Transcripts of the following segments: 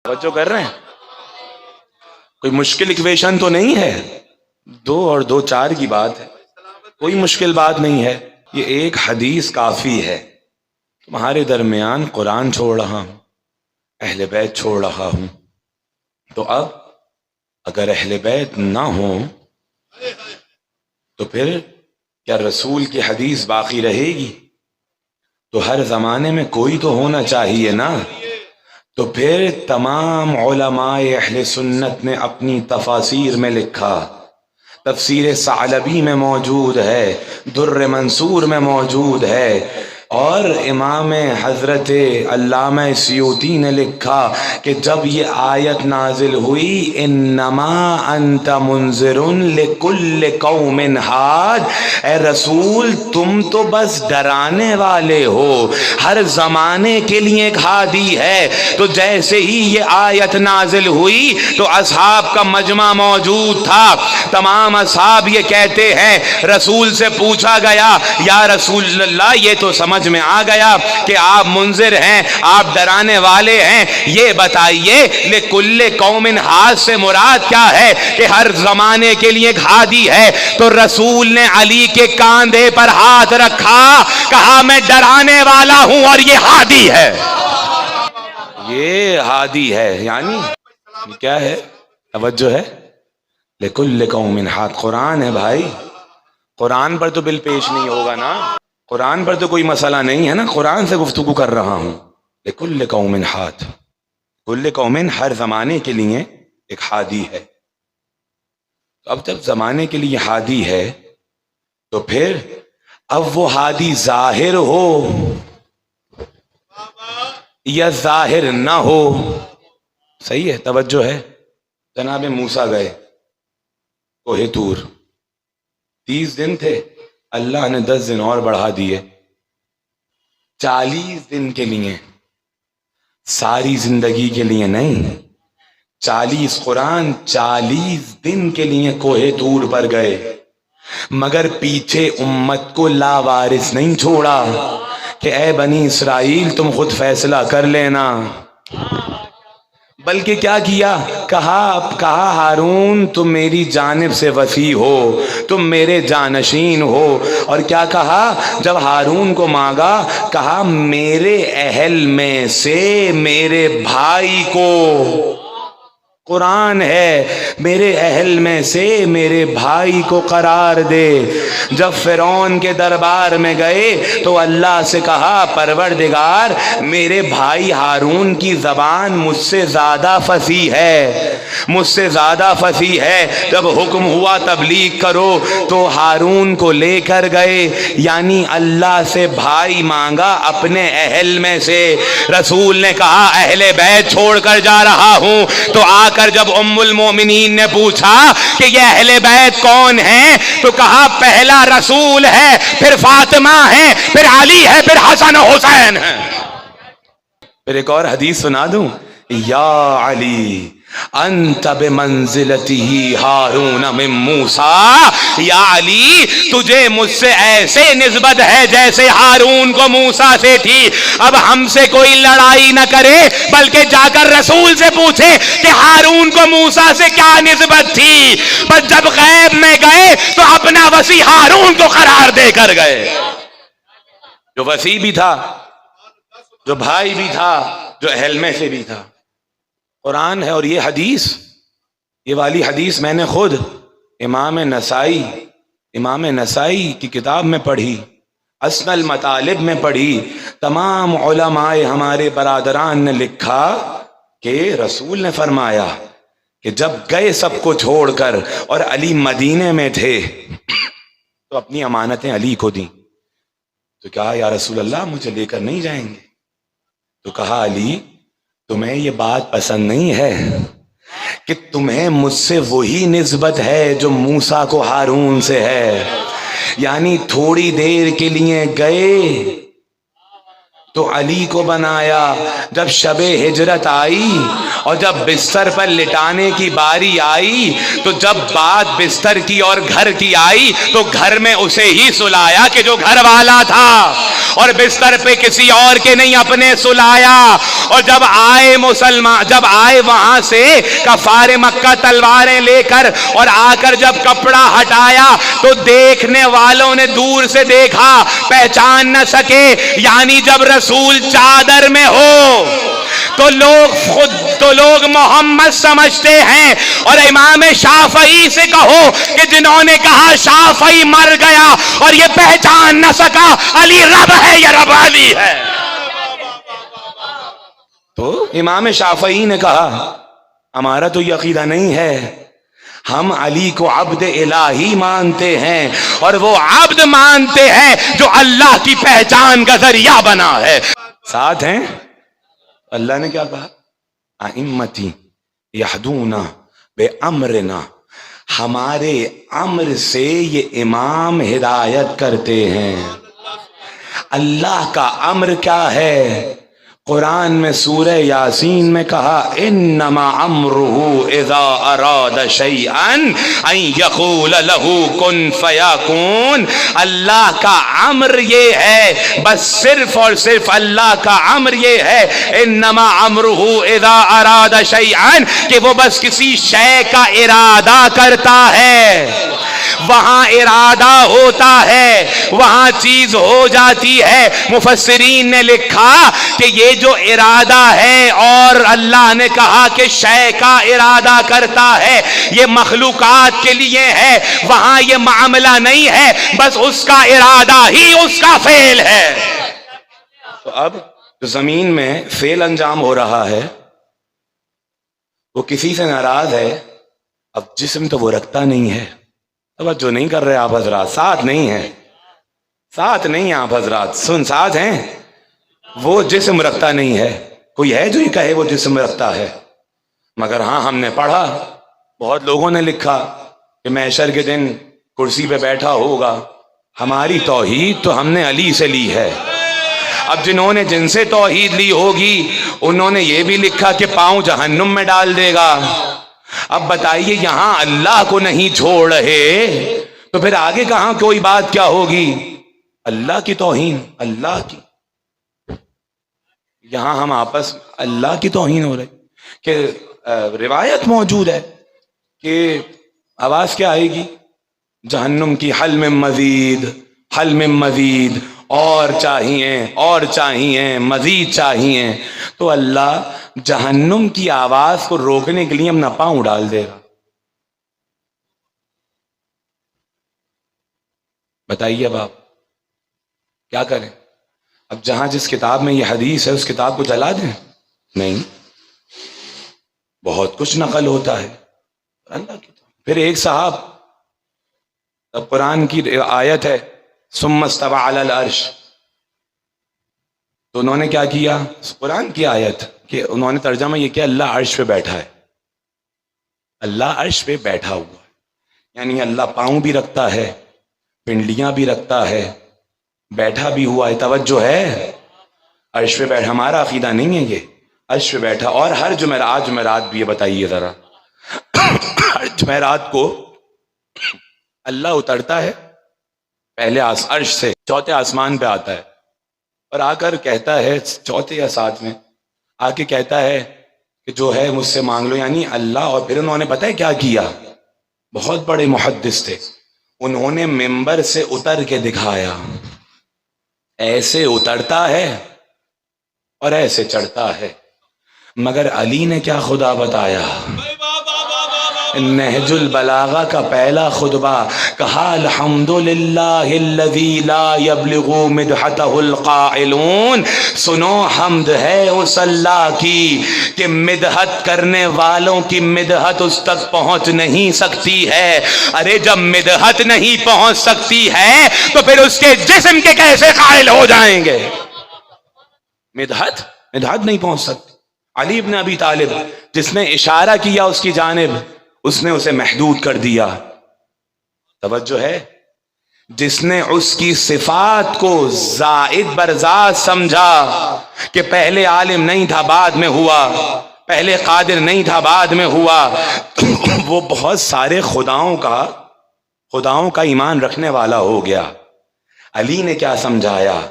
توجہ کر رہے ہیں؟ کوئی مشکل ایکویشن تو نہیں ہے، 2 اور 2 4 کی بات ہے، کوئی مشکل بات نہیں ہے. یہ ایک حدیث کافی ہے. تمہارے درمیان قرآن چھوڑ رہا ہوں، اہل بیت چھوڑ رہا ہوں، تو اب اگر اہل بیت نہ ہوں تو پھر کیا رسول کی حدیث باقی رہے گی؟ تو ہر زمانے میں کوئی تو ہونا چاہیے نا. تو پھر تمام علماء اہل سنت نے اپنی تفاسیر میں لکھا، تفسیر ثعلبی میں موجود ہے، در منصور میں موجود ہے، اور امام حضرت علامہ سیوطی نے لکھا کہ جب یہ آیت نازل ہوئی انما انت منذر لکل قوم ہاد، اے رسول تم تو بس ڈرانے والے ہو، ہر زمانے کے لیے ایک ہادی ہے. تو جیسے ہی یہ آیت نازل ہوئی تو اصحاب کا مجمع موجود تھا. تمام اصحاب یہ کہتے ہیں، رسول سے پوچھا گیا یا رسول اللہ یہ تو سمجھ میں آ گیا کہ آپ منذر ہیں، آپ ڈرانے والے ہیں، یہ بتائیے لکل قوم ہاد سے مراد کیا ہے؟ کہ ہر زمانے کے لیے ایک ہادی ہے. تو رسول نے علی کے کاندھے پر ہاتھ رکھا، کہا میں ڈرانے والا ہوں اور یہ ہادی ہے. یہ ہادی ہے، یعنی یہ کیا ہے؟ توجہ ہے؟ لکل قوم ہاد قرآن ہے بھائی. قرآن پر تو بل پیش نہیں ہوگا نا، قرآن پر تو کوئی مسئلہ نہیں ہے نا، قرآن سے گفتگو کر رہا ہوں. لکل قوم ہاد، کل قوم ہر زمانے کے لیے ایک ہادی ہے. اب جب زمانے کے لیے ہادی ہے تو پھر اب وہ ہادی ظاہر ہو یا ظاہر نہ ہو، صحیح ہے؟ توجہ ہے؟ جناب موسیٰ گئے کوہ طور، 30 دن تھے، اللہ نے 10 دن اور بڑھا دیے، 40 دن کے لیے، ساری زندگی کے لیے نہیں. 40 قرآن 40 دن کے لیے کوہ طور پر گئے، مگر پیچھے امت کو لاوارث نہیں چھوڑا کہ اے بنی اسرائیل تم خود فیصلہ کر لینا. بلکہ کیا کیا؟ کہا ہارون تم میری جانب سے وصی ہو، تم میرے جانشین ہو. اور کیا کہا جب ہارون کو مانگا؟ کہا میرے اہل میں سے میرے بھائی کو، قرآن ہے، میرے اہل میں سے میرے بھائی کو قرار دے. جب فرعون کے دربار میں گئے تو اللہ سے کہا پروردگار میرے بھائی ہارون کی زبان مجھ سے زیادہ فصیح ہے، مجھ سے زیادہ فصیح ہے. جب حکم ہوا تبلیغ کرو تو ہارون کو لے کر گئے، یعنی اللہ سے بھائی مانگا اپنے اہل میں سے. رسول نے کہا اہل بیت چھوڑ کر جا رہا ہوں. تو آ کر جب ام المومنین نے پوچھا کہ یہ اہل بیت کون ہیں تو کہا پہلا رسول ہے، پھر فاطمہ ہے، پھر علی ہے، پھر حسن و حسین ہے. پھر ایک اور حدیث سنا دوں، یا علی انت بمنزلتہ ہارون من موسیٰ، یا علی تجھے مجھ سے ایسے نسبت ہے جیسے ہارون کو موسیٰ سے تھی. اب ہم سے کوئی لڑائی نہ کرے بلکہ جا کر رسول سے پوچھے کہ ہارون کو موسیٰ سے کیا نسبت تھی. بس جب غیب میں گئے تو اپنا وصی ہارون کو قرار دے کر گئے، جو وصی بھی تھا، جو بھائی بھی تھا، جو اہل میں سے بھی تھا. قرآن ہے. اور یہ حدیث، یہ والی حدیث میں نے خود امام نسائی کی کتاب میں پڑھی، اسن المطالب میں پڑھی. تمام علماء ہمارے برادران نے لکھا کہ رسول نے فرمایا کہ جب گئے سب کو چھوڑ کر اور علی مدینے میں تھے تو اپنی امانتیں علی کو دیں. تو کہا یا رسول اللہ مجھے لے کر نہیں جائیں گے؟ تو کہا علی تمہیں یہ بات پسند نہیں ہے کہ تمہیں مجھ سے وہی نسبت ہے جو موسیٰ کو ہارون سے ہے. یعنی تھوڑی دیر کے لیے گئے تو علی کو بنایا جب شب ہجرت آئی، اور جب بستر پر لٹانے کی باری آئی تو جب بات بستر کی اور گھر کی آئی تو گھر میں اسے ہی سلایا کہ جو گھر والا تھا، اور بستر پہ کسی اور کے نہیں اپنے سلایا۔ اور جب آئے مسلمان، جب آئے وہاں سے کفار مکہ تلواریں لے کر، اور آ کر جب کپڑا ہٹایا تو دیکھنے والوں نے دور سے دیکھا، پہچان نہ سکے، یعنی جب رسول چادر میں ہو تو لوگ محمد سمجھتے ہیں۔ اور امام شافعی سے کہو کہ جنہوں نے کہا شافعی مر گیا اور یہ پہچان نہ سکا علی رب ہے یا رب علی ہے، تو امام شافعی نے کہا ہمارا تو یہ عقیدہ نہیں ہے، ہم علی کو عبد الہی مانتے ہیں، اور وہ عبد مانتے ہیں جو اللہ کی پہچان کا ذریعہ بنا ہے۔ ساتھ ہیں؟ اللہ نے کیا کہا؟ ائمتی یہدون بامرنا، ہمارے امر سے یہ امام ہدایت کرتے ہیں۔ اللہ کا امر کیا ہے؟ قرآن میں سورہ یاسین میں کہا انما امرہ اذا اراد شیئا ان یقول له کن فیکون۔ اللہ کا امر یہ ہے، بس صرف اور صرف اللہ کا امر یہ ہے، انما امرہ اذا اراد شیئا، کہ وہ بس کسی شے کا ارادہ کرتا ہے، وہاں ارادہ ہوتا ہے، وہاں چیز ہو جاتی ہے۔ مفسرین نے لکھا کہ یہ جو ارادہ ہے، اور اللہ نے کہا کہ شے کا ارادہ کرتا ہے، یہ مخلوقات کے لیے ہے، وہاں یہ معاملہ نہیں ہے، بس اس کا ارادہ ہی اس کا فعل ہے۔ تو اب جو زمین میں فعل انجام ہو رہا ہے وہ کسی سے ناراض ہے، اب جسم تو وہ رکھتا نہیں ہے۔ توجہ نہیں کر رہے آپ حضرات، ساتھ نہیں ہیں، ساتھ نہیں آپ حضرات، ساتھ ہیں؟ وہ جسم رکھتا نہیں ہے۔ کوئی ہے جو یہ کہے وہ جسم رکھتا ہے؟ مگر ہاں ہم نے پڑھا، بہت لوگوں نے لکھا کہ محشر کے دن کرسی پہ بیٹھا ہوگا۔ ہماری توحید تو ہم نے علی سے لی ہے۔ اب جنہوں نے جن سے توحید لی ہوگی انہوں نے یہ بھی لکھا کہ پاؤں جہنم میں ڈال دے گا۔ اب بتائیے یہاں اللہ کو نہیں چھوڑ رہے تو پھر آگے کہاں کوئی بات کیا ہوگی؟ اللہ کی توہین، اللہ کی، یہاں ہم آپس اللہ کی توہین ہو رہے کہ روایت موجود ہے کہ آواز کیا آئے گی جہنم کی، حل من مزید، حل من مزید، اور چاہیے اور چاہیے، مزید چاہیے۔ تو اللہ جہنم کی آواز کو روکنے کے لیے اپنا پاؤں ڈال دے گا۔ بتائیے اب آپ کیا کریں؟ اب جہاں جس کتاب میں یہ حدیث ہے اس کتاب کو جلا دیں؟ نہیں، بہت کچھ نقل ہوتا ہے اللہ کی۔ پھر ایک صاحب، اب قرآن کی آیت ہے ثم استوى علی العرش، تو انہوں نے کیا کیا؟ قرآن کی آیت کہ انہوں نے ترجمہ یہ کیا اللہ عرش پہ بیٹھا ہے، اللہ عرش پہ بیٹھا ہوا ہے، یعنی اللہ پاؤں بھی رکھتا ہے، پنڈلیاں بھی رکھتا ہے، بیٹھا بھی ہوا ہے۔ توجہ ہے؟ عرش پہ بیٹھا، ہمارا عقیدہ نہیں ہے یہ، عرش پہ بیٹھا۔ اور ہر جمعرات بھی یہ بتائیے ذرا، ہر جمعرات کو اللہ اترتا ہے پہلے عرش سے، چوتھے آسمان پہ آتا ہے، اور آ کر کہتا ہے چوتھے یا ساتھ میں آ کے کہتا ہے کہ جو ہے مجھ سے مانگ لو، یعنی اللہ۔ اور پھر انہوں نے پتہ ہے کیا کیا؟ بہت بڑے محدث تھے، انہوں نے ممبر سے اتر کے دکھایا، ایسے اترتا ہے اور ایسے چڑھتا ہے۔ مگر علی نے کیا خدا بتایا؟ نہج البلاغہ کا پہلا خطبہ کہا الحمدللہ الذی لا یبلغ مدحتہ القائلون، سنو حمد ہے اس اللہ کی کہ مدحت کرنے والوں کی مدحت اس تک پہنچ نہیں سکتی ہے۔ ارے جب مدحت نہیں پہنچ سکتی ہے تو پھر اس کے جسم کے کیسے قائل ہو جائیں گے؟ مدحت نہیں پہنچ سکتی۔ علی ابن ابی طالب جس نے اشارہ کیا اس کی جانب، اس نے اسے محدود کر دیا۔ توجہ ہے؟ جس نے اس کی صفات کو زائد بر ذات سمجھا کہ پہلے عالم نہیں تھا بعد میں ہوا، پہلے قادر نہیں تھا بعد میں ہوا، وہ بہت سارے خداؤں کا ایمان رکھنے والا ہو گیا۔ علی نے کیا سمجھایا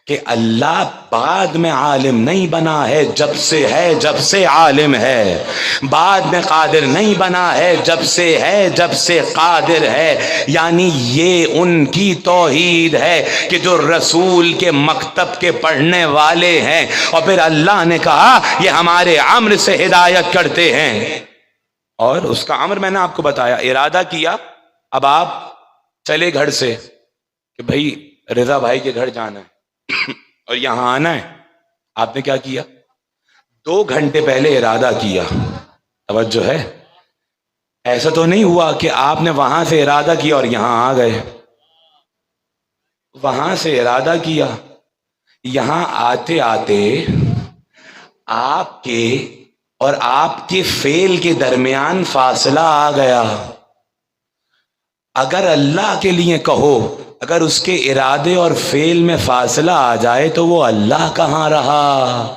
کہ اللہ بعد میں عالم نہیں بنا ہے، جب سے عالم ہے، بعد میں قادر نہیں بنا ہے، جب سے قادر ہے۔ یعنی یہ ان کی توحید ہے کہ جو رسول کے مکتب کے پڑھنے والے ہیں، اور پھر اللہ نے کہا یہ ہمارے امر سے ہدایت کرتے ہیں، اور اس کا امر میں نے آپ کو بتایا، ارادہ کیا اب آپ چلے گھر سے کہ بھائی رضا بھائی کے گھر جانا ہے اور یہاں آنا ہے۔ آپ نے کیا کیا؟ 2 گھنٹے پہلے ارادہ کیا۔ توجہ ہے، ایسا تو نہیں ہوا کہ آپ نے وہاں سے ارادہ کیا اور یہاں آ گئے۔ وہاں سے ارادہ کیا، یہاں آتے آتے آپ کے اور آپ کے فعل کے درمیان فاصلہ آ گیا۔ اگر اللہ کے لیے کہو، اگر اس کے ارادے اور فعل میں فاصلہ آ جائے تو وہ اللہ کہاں رہا؟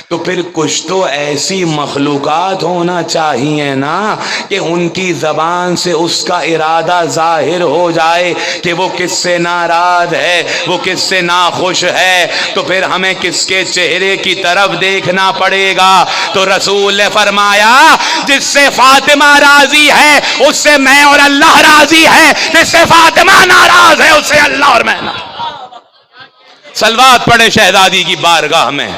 تو پھر کچھ تو ایسی مخلوقات ہونا چاہیے نا کہ ان کی زبان سے اس کا ارادہ ظاہر ہو جائے کہ وہ کس سے ناراض ہے، وہ کس سے ناخوش ہے، تو پھر ہمیں کس کے چہرے کی طرف دیکھنا پڑے گا۔ تو رسول نے فرمایا جس سے فاطمہ راضی ہے اس سے میں اور اللہ راضی ہے، جس سے فاطمہ ناراض ہے اس سے اللہ اور میں ناراض۔ صلوات پڑھے شہزادی کی بارگاہ میں۔